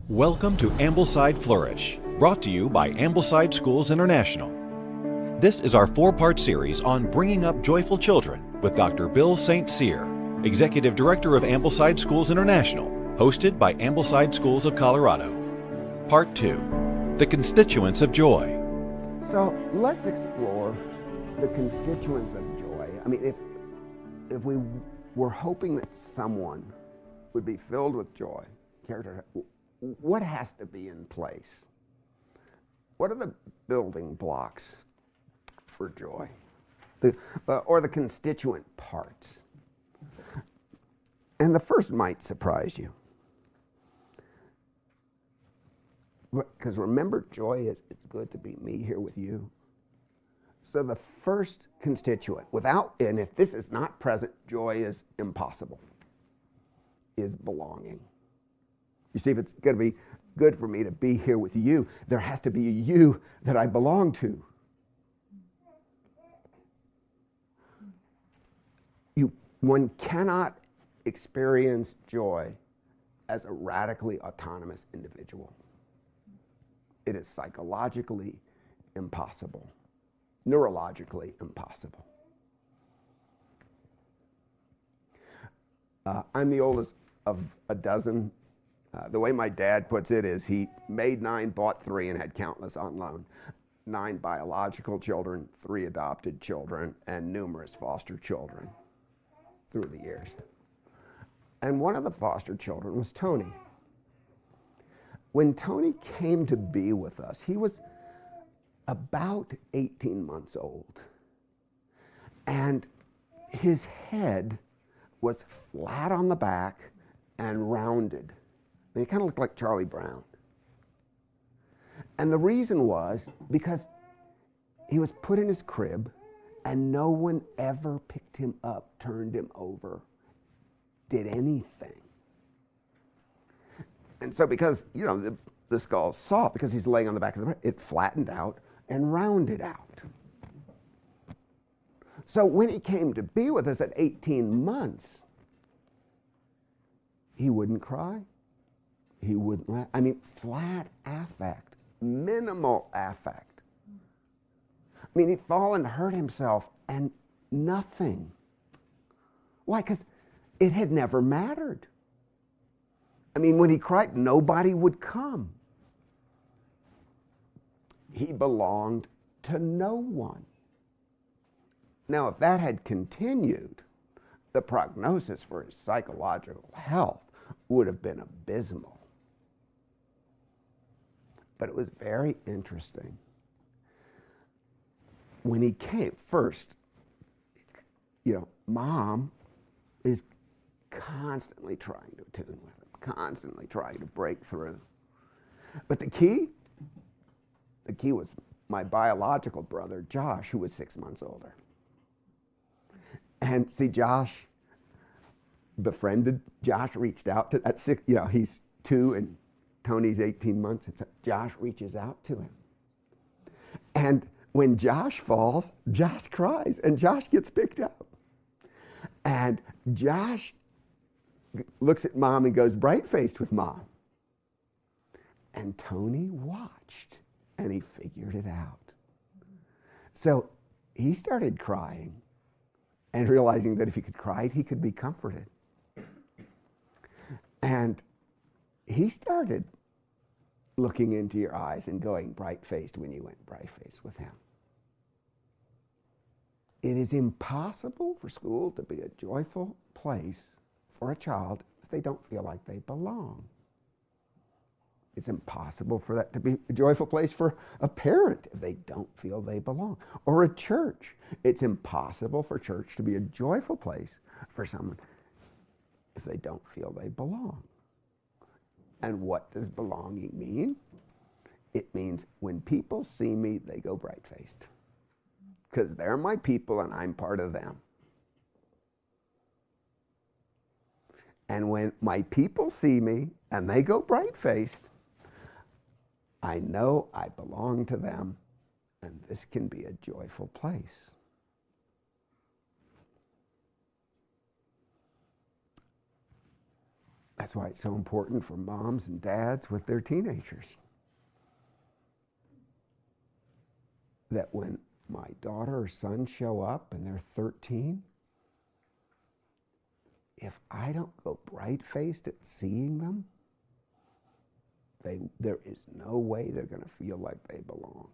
Welcome to Ambleside Flourish, brought to you by Ambleside Schools International. This is our four-part series on bringing up joyful children with Dr. Bill St. Cyr, Executive Director of Ambleside Schools International, hosted by Ambleside Schools of Colorado. Part 2, The Constituents of Joy. So let's explore the constituents of joy. I mean, if we were hoping that someone would be filled with joy, what has to be in place? What are the building blocks for joy? Or the constituent parts? And the first might surprise you. Because remember, joy is, it's good to be me here with you. So the first constituent, and if this is not present, joy is impossible, is belonging. You see, if it's going to be good for me to be here with you, there has to be a you that I belong to. One cannot experience joy as a radically autonomous individual. It is psychologically impossible, neurologically impossible. I'm the oldest of a dozen. The way my dad puts it is he made 9, bought 3, and had countless on loan. 9 biological children, 3 adopted children, and numerous foster children through the years. And one of the foster children was Tony. When Tony came to be with us, he was about 18 months old. And his head was flat on the back and rounded. He kind of looked like Charlie Brown. And the reason was because he was put in his crib and no one ever picked him up, turned him over, did anything. And so because, the skull's soft, because he's laying on the back of the bed, it flattened out and rounded out. So when he came to be with us at 18 months, he wouldn't cry. He wouldn't laugh. I mean, flat affect, minimal affect. I mean, he'd fall and hurt himself and nothing. Why? Because it had never mattered. I mean, when he cried, nobody would come. He belonged to no one. Now, if that had continued, the prognosis for his psychological health would have been abysmal. But it was very interesting. When he came, first, Mom is constantly trying to attune with him, constantly trying to break through. But the key was my biological brother, Josh, who was 6 months older. And see, Josh befriended, Josh reached out to, at 6, he's 2 and Tony's 18 months, and so Josh reaches out to him. And when Josh falls, Josh cries, and Josh gets picked up. And Josh looks at Mom and goes bright-faced with Mom. And Tony watched, and he figured it out. So he started crying and realizing that if he could cry, he could be comforted. And he started looking into your eyes and going bright-faced when you went bright-faced with him. It is impossible for school to be a joyful place for a child if they don't feel like they belong. It's impossible for that to be a joyful place for a parent if they don't feel they belong. Or a church. It's impossible for church to be a joyful place for someone if they don't feel they belong. And what does belonging mean? It means when people see me, they go bright-faced. Because they're my people and I'm part of them. And when my people see me and they go bright-faced, I know I belong to them, and this can be a joyful place. That's why it's so important for moms and dads with their teenagers. That when my daughter or son show up and they're 13, if I don't go bright-faced at seeing them, there is no way they're going to feel like they belong.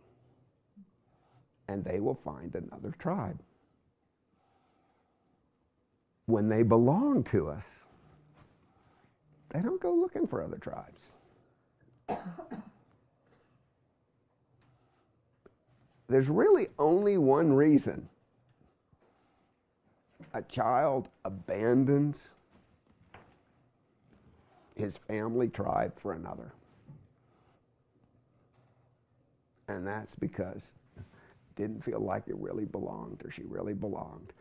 And they will find another tribe. When they belong to us, they don't go looking for other tribes. There's really only one reason a child abandons his family tribe for another. And that's because it didn't feel like it really belonged or she really belonged.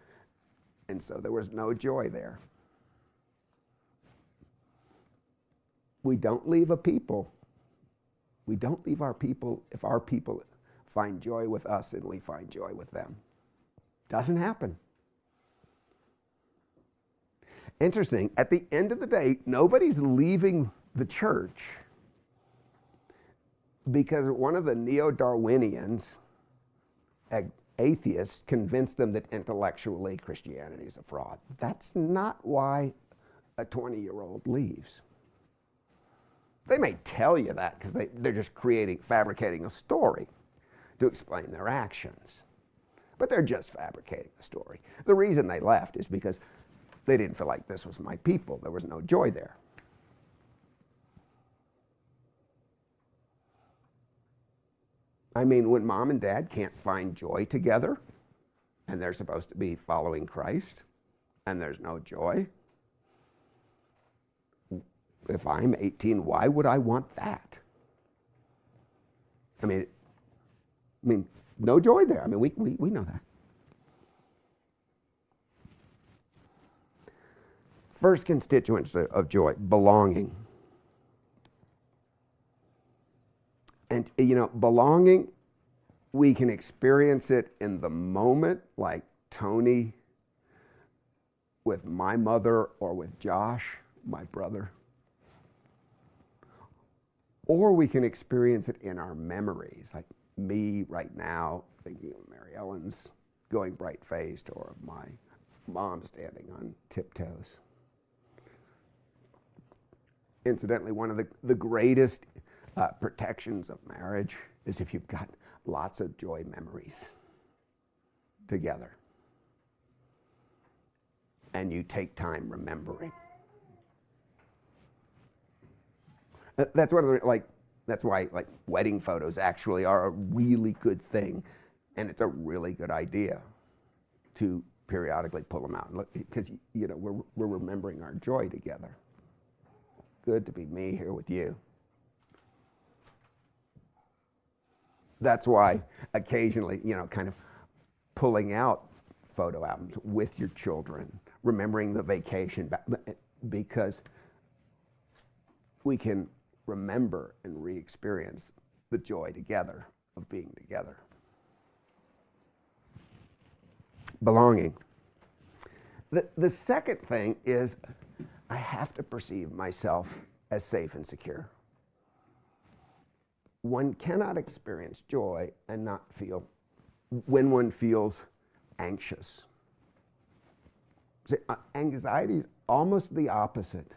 And so there was no joy there. We don't leave a people. We don't leave our people if our people find joy with us and we find joy with them. Doesn't happen. Interesting, at the end of the day, nobody's leaving the church because one of the neo-Darwinians, atheists, convinced them that intellectually Christianity is a fraud. That's not why a 20-year-old leaves. They may tell you that because they're just fabricating a story to explain their actions. But they're just fabricating the story. The reason they left is because they didn't feel like this was my people. There was no joy there. I mean, when mom and dad can't find joy together, and they're supposed to be following Christ, and there's no joy, if I'm 18, why would I want that? I mean, no joy there. I mean, we know that. First constituents of joy, belonging. And, belonging, we can experience it in the moment, like Tony with my mother or with Josh, my brother. Or we can experience it in our memories, like me right now thinking of Mary Ellen's going bright-faced or my mom standing on tiptoes. Incidentally, one of the greatest protections of marriage is if you've got lots of joy memories together and you take time remembering. That's one of the, that's why wedding photos actually are a really good thing, and it's a really good idea to periodically pull them out and look, because we're remembering our joy together. Good to be me here with you. That's why occasionally, kind of pulling out photo albums with your children, remembering the vacation, because we can remember and re-experience the joy together of being together. Belonging. The second thing is I have to perceive myself as safe and secure. One cannot experience joy and not feel, when one feels anxious. Anxiety is almost the opposite.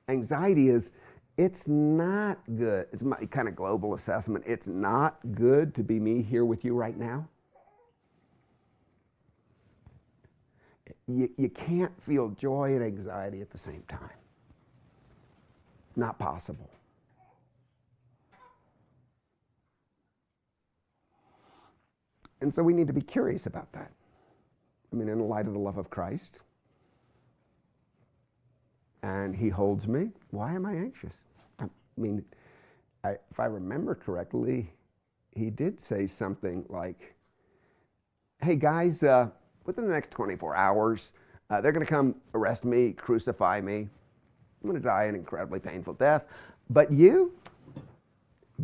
Anxiety is, it's not good. It's my kind of global assessment. It's not good to be me here with you right now. You can't feel joy and anxiety at the same time. Not possible. And so we need to be curious about that. I mean, in the light of the love of Christ, and he holds me, why am I anxious? I mean, if I remember correctly, he did say something like, hey guys, within the next 24 hours, they're going to come arrest me, crucify me. I'm going to die an incredibly painful death. But you,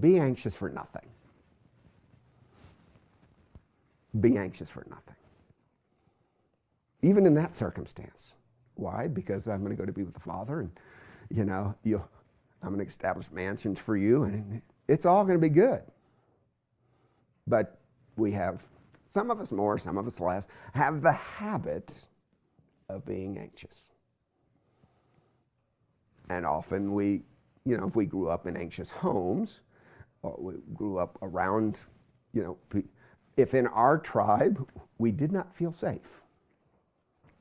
be anxious for nothing. Be anxious for nothing. Even in that circumstance. Why? Because I'm going to go to be with the Father, and I'm going to establish mansions for you, and it's all going to be good. But we have, some of us more, some of us less, have the habit of being anxious. And often we, if we grew up in anxious homes, or we grew up around, if in our tribe we did not feel safe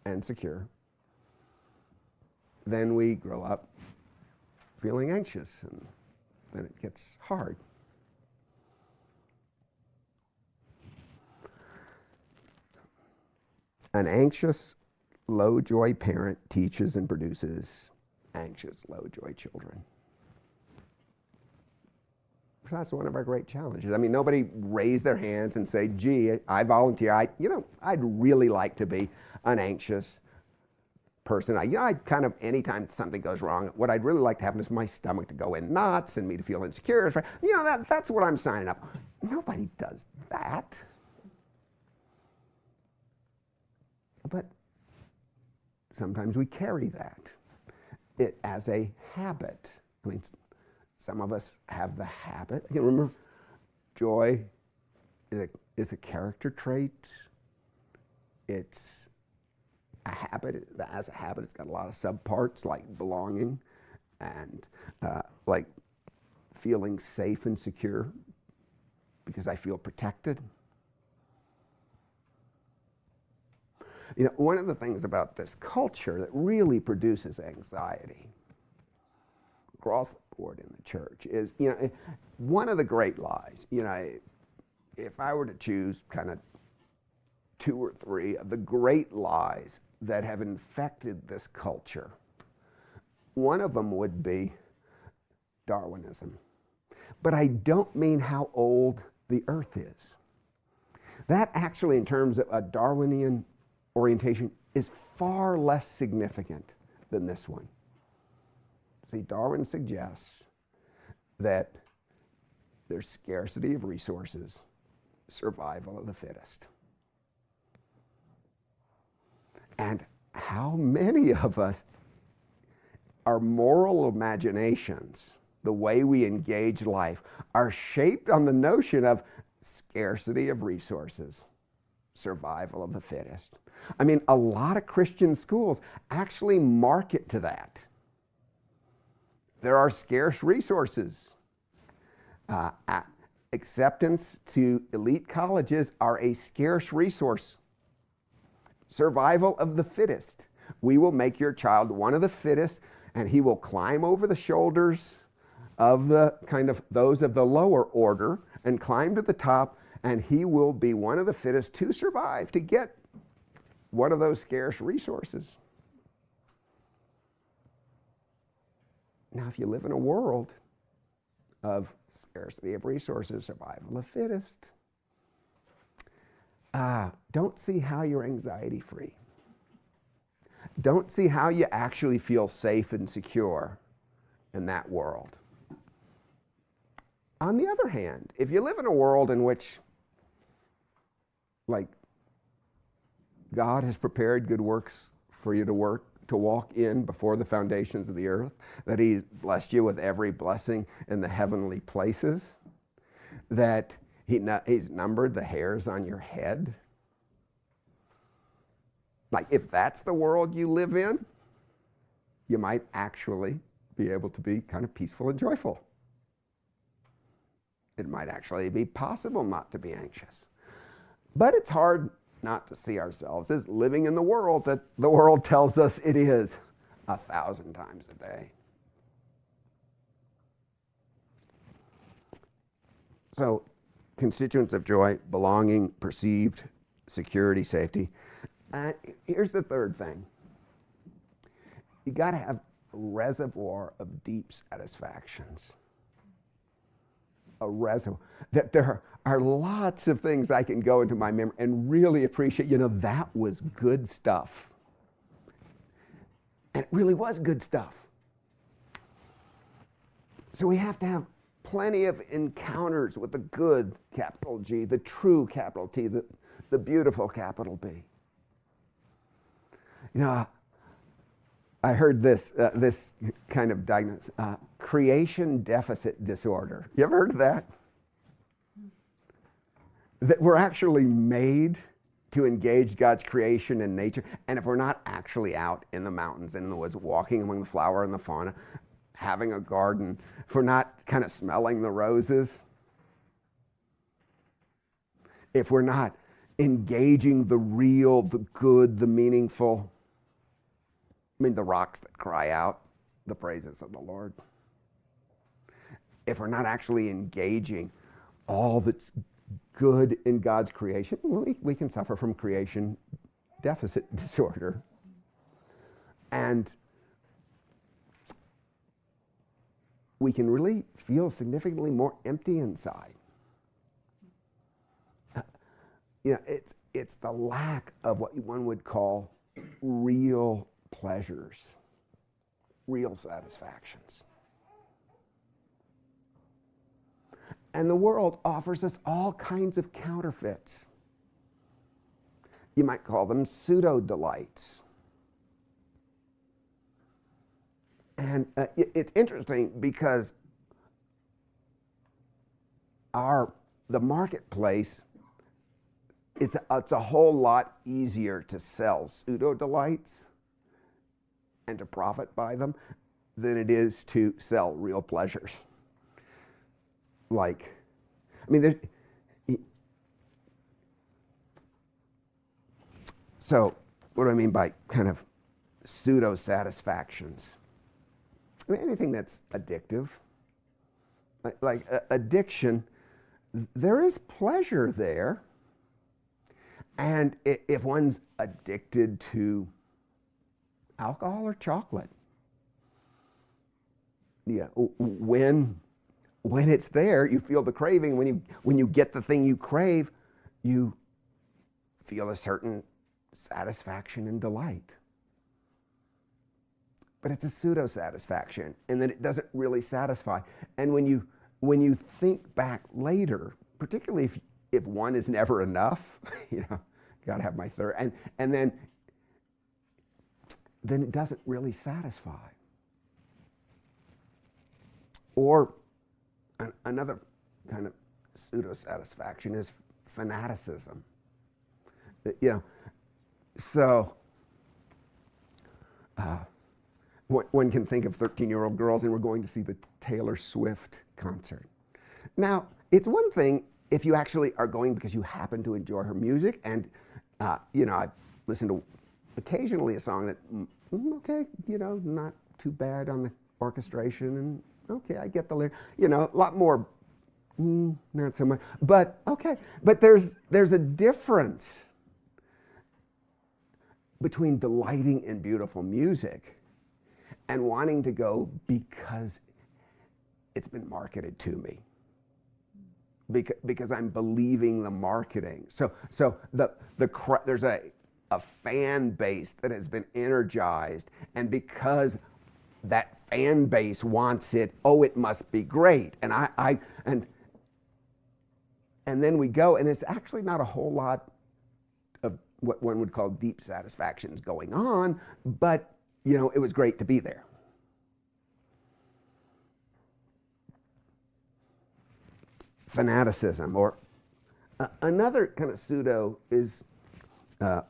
and secure, then we grow up feeling anxious, and then it gets hard. An anxious, low-joy parent teaches and produces anxious, low-joy children. That's one of our great challenges. I mean, nobody raised their hands and say, gee, I volunteer. I'd really like to be an anxious person. I kind of, anytime something goes wrong, what I'd really like to happen is my stomach to go in knots and me to feel insecure. That's what I'm signing up. Nobody does that. But sometimes we carry that as a habit. I mean, some of us have the habit. Again, remember, joy is a character trait. It's a habit. As a habit, it's got a lot of subparts like belonging and like feeling safe and secure because I feel protected. One of the things about this culture that really produces anxiety across the board in the church is, one of the great lies, if I were to choose kind of 2 or 3 of the great lies that have infected this culture, one of them would be Darwinism. But I don't mean how old the earth is. That actually, in terms of a Darwinian orientation, is far less significant than this one. See, Darwin suggests that there's scarcity of resources, survival of the fittest. And how many of us, our moral imaginations, the way we engage life, are shaped on the notion of scarcity of resources, survival of the fittest. I mean, a lot of Christian schools actually market to that. There are scarce resources. Acceptance to elite colleges are a scarce resource. Survival of the fittest. We will make your child one of the fittest, and he will climb over the shoulders of those of the lower order and climb to the top, and he will be one of the fittest to survive, to get one of those scarce resources. Now, if you live in a world of scarcity of resources, survival of the fittest, don't see how you're anxiety free. Don't see how you actually feel safe and secure in that world. On the other hand, if you live in a world in which, like, God has prepared good works for you to walk in before the foundations of the earth, that He blessed you with every blessing in the heavenly places, that He's numbered the hairs on your head. Like, if that's the world you live in, you might actually be able to be kind of peaceful and joyful. It might actually be possible not to be anxious. But it's hard not to see ourselves as living in the world that the world tells us it is 1,000 times a day. So, constituents of joy: belonging, perceived security, safety. And here's the third thing. You got to have a reservoir of deep satisfactions. A reservoir. That there are lots of things I can go into my memory and really appreciate. That was good stuff. And it really was good stuff. So we have to have plenty of encounters with the good, capital G, the true, capital T, the beautiful, capital B. I heard this this kind of diagnosis, creation deficit disorder. You ever heard of that? That we're actually made to engage God's creation and nature, and if we're not actually out in the mountains and in the woods, walking among the flower and the fauna, having a garden, if we're not kind of smelling the roses, if we're not engaging the real, the good, the meaningful, I mean, the rocks that cry out the praises of the Lord. If we're not actually engaging all that's good in God's creation, we can suffer from creation deficit disorder. And we can really feel significantly more empty inside. It's the lack of what one would call real pleasures, real satisfactions. And the world offers us all kinds of counterfeits. You might call them pseudo-delights. And it's interesting because the marketplace, it's a whole lot easier to sell pseudo-delights and to profit by them than it is to sell real pleasures. Like, I mean, so what do I mean by kind of pseudo satisfactions? I mean, anything that's addictive, like addiction, there is pleasure there. And if one's addicted to alcohol or chocolate, when it's there, you feel the craving. When you get the thing you crave, you feel a certain satisfaction and delight. But it's a pseudo satisfaction, and then it doesn't really satisfy. And when you think back later, particularly if one is never enough, gotta have my third, and then it doesn't really satisfy. Or another kind of pseudo-satisfaction is fanaticism. So one can think of 13-year-old girls, and we're going to see the Taylor Swift concert. Now, it's one thing if you actually are going because you happen to enjoy her music, and I listen to occasionally a song that, okay, not too bad on the orchestration, and okay, I get the lyric, a lot more, not so much, but okay. But there's a difference between delighting in beautiful music and wanting to go because it's been marketed to me. Because I'm believing the marketing. So there's a fan base that has been energized, and because that fan base wants it, it must be great. And then we go, and it's actually not a whole lot of what one would call deep satisfactions going on, but it was great to be there. Fanaticism, or another kind of pseudo is kind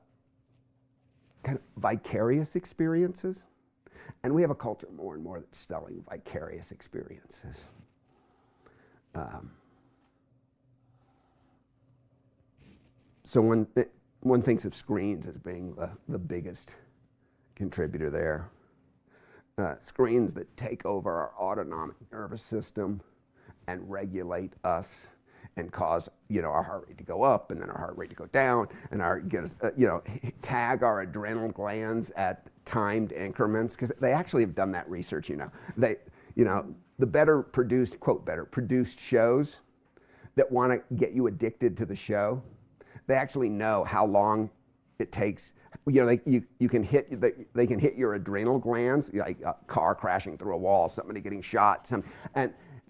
of vicarious experiences. And we have a culture more and more that's selling vicarious experiences. So one thinks of screens as being the biggest contributor there. Screens that take over our autonomic nervous system and regulate us and cause our heart rate to go up, and then our heart rate to go down, and tag our adrenal glands at timed increments, because they actually have done that research. The better produced, quote, better produced shows that want to get you addicted to the show, they actually know how long it takes. You can hit, they can hit your adrenal glands, like a car crashing through a wall, somebody getting shot,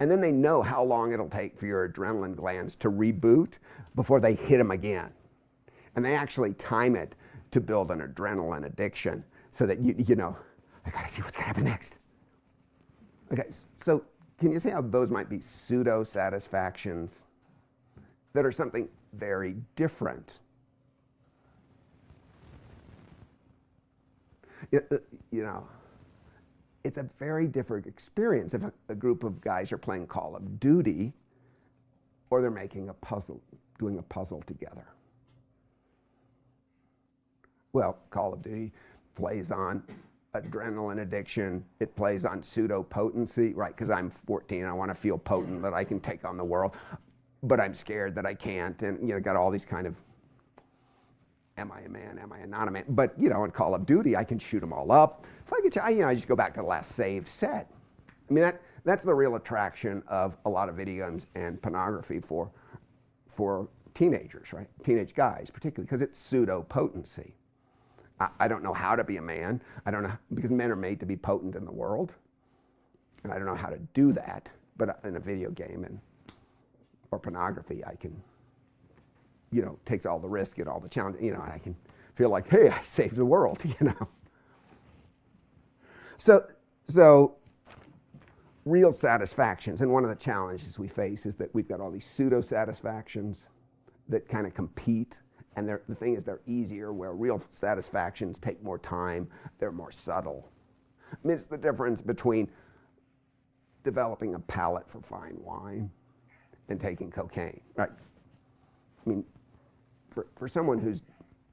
and then they know how long it'll take for your adrenaline glands to reboot before they hit them again. And they actually time it to build an adrenaline addiction, so that I gotta see what's gonna happen next. Okay, so can you see how those might be pseudo-satisfactions that are something very different? You know, it's a very different experience if a group of guys are playing Call of Duty or they're making a puzzle, doing a puzzle together. Well, Call of Duty plays on adrenaline addiction. It plays on pseudo-potency, right? Because I'm 14 and I want to feel potent that I can take on the world, but I'm scared that I can't, and you know, got all these kind of, am I a man, am I not a man? But you know, in Call of Duty, I can shoot them all up. If I could, you know, I just go back to the last save set. I mean, that's the real attraction of a lot of video games and pornography for teenagers, right? Teenage guys, particularly, because it's pseudo-potency. I don't know how to be a man. I don't know, because men are made to be potent in the world, and I don't know how to do that. But in a video game or pornography, I can, you know, takes all the risk and all the challenge, you know, and I can feel like, hey, I saved the world, you know. So real satisfactions, and one of the challenges we face is that we've got all these pseudo-satisfactions that kind of compete. And the thing is, they're easier, where real satisfactions take more time. They're more subtle. I mean, it's the difference between developing a palate for fine wine and taking cocaine, right? I mean, for someone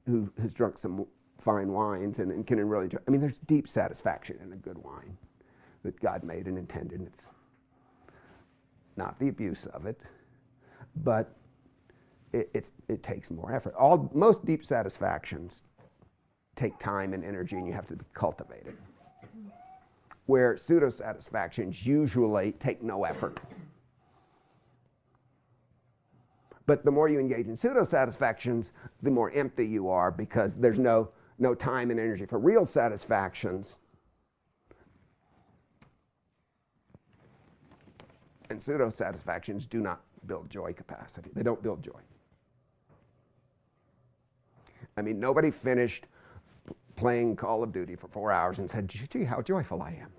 who has drunk some fine wines and can really enjoy, I mean, there's deep satisfaction in a good wine that God made and intended. And it's not the abuse of it, but it takes more effort. Most deep satisfactions take time and energy, and you have to be cultivated. Where pseudo-satisfactions usually take no effort. But the more you engage in pseudo-satisfactions, the more empty you are, because there's no time and energy for real satisfactions. And pseudo-satisfactions do not build joy capacity. They don't build joy. I mean, nobody finished playing Call of Duty for 4 hours and said, gee, how joyful I am.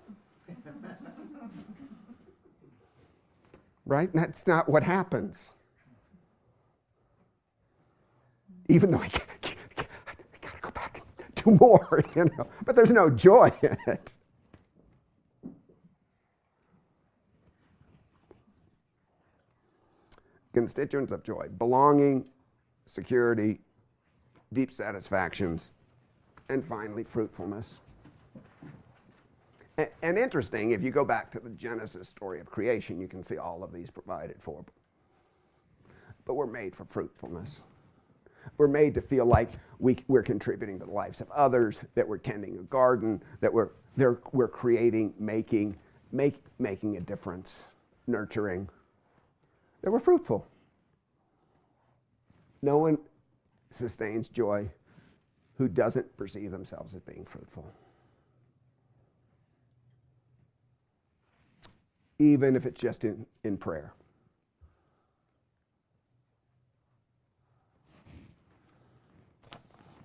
Right? And that's not what happens. Even though I gotta go back and do more, you know, but there's no joy in it. Constituents of joy: belonging, security, deep satisfactions, and finally fruitfulness. And interesting, if you go back to the Genesis story of creation, you can see all of these provided for. But we're made for fruitfulness. We're made to feel like we're contributing to the lives of others, that we're tending a garden, that we're creating, making a difference, nurturing, that we're fruitful. No one sustains joy who doesn't perceive themselves as being fruitful. Even if it's just in prayer.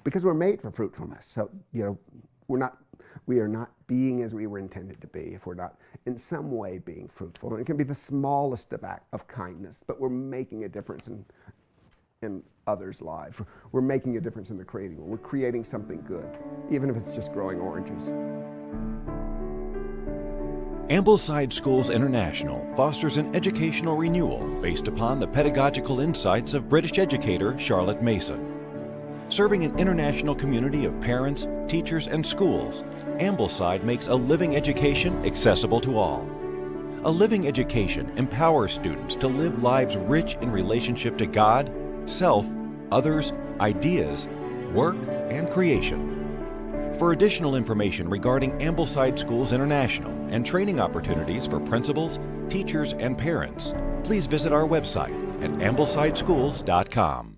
Because we're made for fruitfulness. So, you know, we are not being as we were intended to be if we're not in some way being fruitful. And it can be the smallest of kindness, but we're making a difference in others' lives. We're making a difference in the creating world. We're creating something good, even if it's just growing oranges. Ambleside Schools International fosters an educational renewal based upon the pedagogical insights of British educator Charlotte Mason. Serving an international community of parents, teachers, and schools, Ambleside makes a living education accessible to all. A living education empowers students to live lives rich in relationship to God, self, others, ideas, work, and creation. For additional information regarding Ambleside Schools International and training opportunities for principals, teachers, and parents, please visit our website at amblesidschools.com.